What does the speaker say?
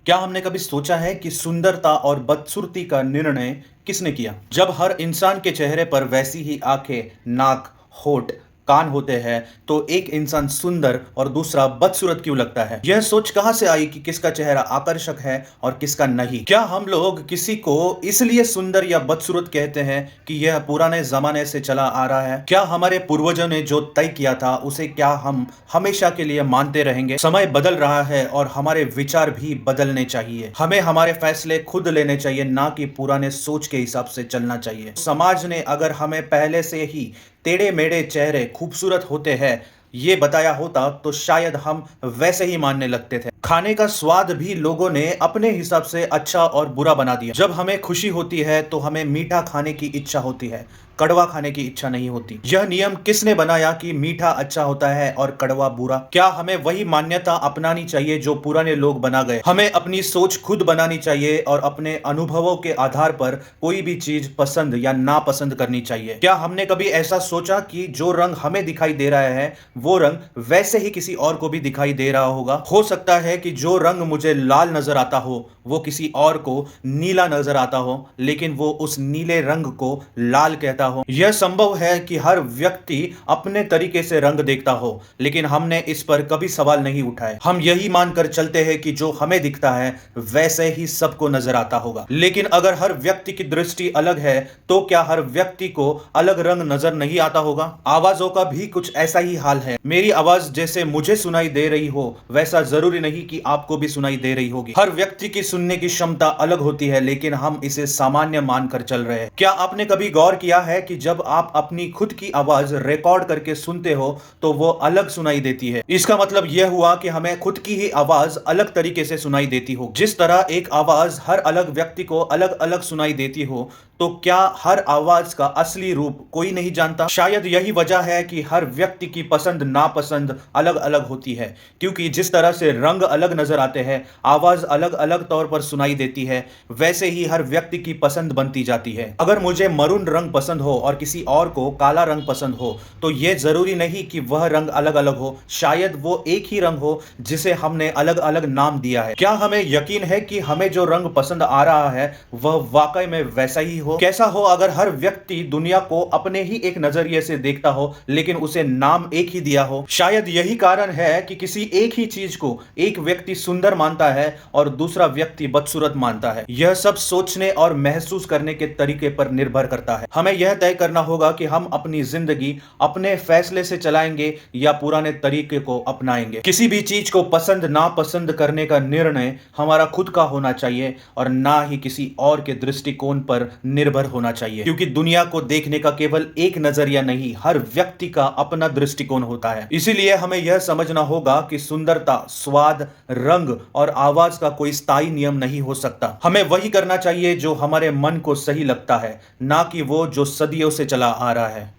क्या हमने कभी सोचा है कि सुंदरता और बदसूरती का निर्णय किसने किया? जब हर इंसान के चेहरे पर वैसी ही आंखें, नाक, होठ, कान होते हैं, तो एक इंसान सुंदर और दूसरा बदसूरत क्यों लगता है? यह सोच कहां से आई कि किसका चेहरा आकर्षक है और किसका नहीं? क्या हम लोग किसी को इसलिए सुंदर या बदसूरत कहते हैं कि यह पुराने जमाने से चला आ रहा है? क्या हमारे पूर्वजों ने जो तय किया था उसे क्या हम हमेशा के लिए मानते रहेंगे? समय बदल रहा है और हमारे विचार भी बदलने चाहिए। हमें हमारे फैसले खुद लेने चाहिए, ना कि पुराने सोच के हिसाब से चलना चाहिए। समाज ने अगर हमें पहले से ही टेढ़े मेढ़े चेहरे खूबसूरत होते हैं ये बताया होता तो शायद हम वैसे ही मानने लगते थे। खाने का स्वाद भी लोगों ने अपने हिसाब से अच्छा और बुरा बना दिया। जब हमें खुशी होती है तो हमें मीठा खाने की इच्छा होती है, कड़वा खाने की इच्छा नहीं होती। यह नियम किसने बनाया कि मीठा अच्छा होता है और कड़वा बुरा? क्या हमें वही मान्यता अपनानी चाहिए जो पुराने लोग बना गए? हमें अपनी सोच खुद बनानी चाहिए और अपने अनुभवों के आधार पर कोई भी चीज पसंद या नापसंद करनी चाहिए। क्या हमने कभी ऐसा सोचा कि जो रंग हमें दिखाई दे रहा है वो रंग वैसे ही किसी और को भी दिखाई दे रहा होगा? हो सकता है कि जो रंग मुझे लाल नजर आता हो वो किसी और को नीला नजर आता हो, लेकिन वो उस नीले रंग को लाल कहता हो। यह संभव है कि हर व्यक्ति अपने तरीके से रंग देखता हो, लेकिन हमने इस पर कभी सवाल नहीं उठाए। हम यही मानकर चलते हैं कि जो हमें दिखता है वैसे ही सबको नजर आता होगा। लेकिन अगर हर व्यक्ति की दृष्टि अलग है तो क्या हर व्यक्ति को अलग रंग नजर नहीं आता होगा? आवाजों का भी कुछ ऐसा ही हाल है। मेरी आवाज जैसे मुझे सुनाई दे रही हो वैसा जरूरी नहीं कि आपको भी सुनाई दे रही होगी। हर व्यक्ति की सुनने की क्षमता अलग होती है, लेकिन हम इसे सामान्य मानकर चल रहे हैं। क्या आपने कभी गौर किया है कि जब आप अपनी खुद की आवाज रिकॉर्ड करके सुनते हो तो वो अलग सुनाई देती है? इसका मतलब यह हुआ कि हमें खुद की ही आवाज अलग तरीके से सुनाई देती हो। जिस तरह एक आवाज हर अलग व्यक्ति को अलग अलग सुनाई देती हो, तो क्या हर आवाज का असली रूप कोई नहीं जानता? शायद यही वजह है कि हर व्यक्ति की पसंद नापसंद अलग अलग होती है, क्योंकि जिस तरह से रंग अलग नजर आते हैं, आवाज अलग अलग तौर पर सुनाई देती है, वैसे ही हर व्यक्ति की पसंद बनती जाती है। अगर मुझे मरून रंग पसंद हो और किसी और को काला रंग पसंद हो, तो यह जरूरी नहीं कि वह रंग अलग अलग हो। शायद वो एक ही रंग हो जिसे हमने अलग अलग नाम दिया है। क्या हमें यकीन है कि हमें जो रंग पसंद आ रहा है वह वाकई में वैसा ही हो? कैसा हो अगर हर व्यक्ति दुनिया को अपने ही एक नजरिए से देखता हो, लेकिन उसे नाम एक ही दिया हो? शायद यही कारण है कि किसी एक ही चीज को एक व्यक्ति सुंदर मानता है और दूसरा व्यक्ति बदसूरत मानता है। यह सब सोचने और महसूस करने के तरीके पर निर्भर करता है। हमें यह तय करना होगा कि हम अपनी जिंदगी अपने फैसले से चलाएंगे या पुराने तरीके को अपनाएंगे। किसी भी चीज को पसंद नापसंद करने का निर्णय हमारा खुद का होना चाहिए और ना ही किसी और के दृष्टिकोण पर निर्भर होना चाहिए, क्योंकि दुनिया को देखने का केवल एक नजरिया नहीं, हर व्यक्ति का अपना दृष्टिकोण होता है। इसीलिए हमें यह समझना होगा कि सुंदरता, स्वाद, रंग और आवाज का कोई स्थायी नियम नहीं हो सकता। हमें वही करना चाहिए जो हमारे मन को सही लगता है, ना कि वो जो सदियों से चला आ रहा है।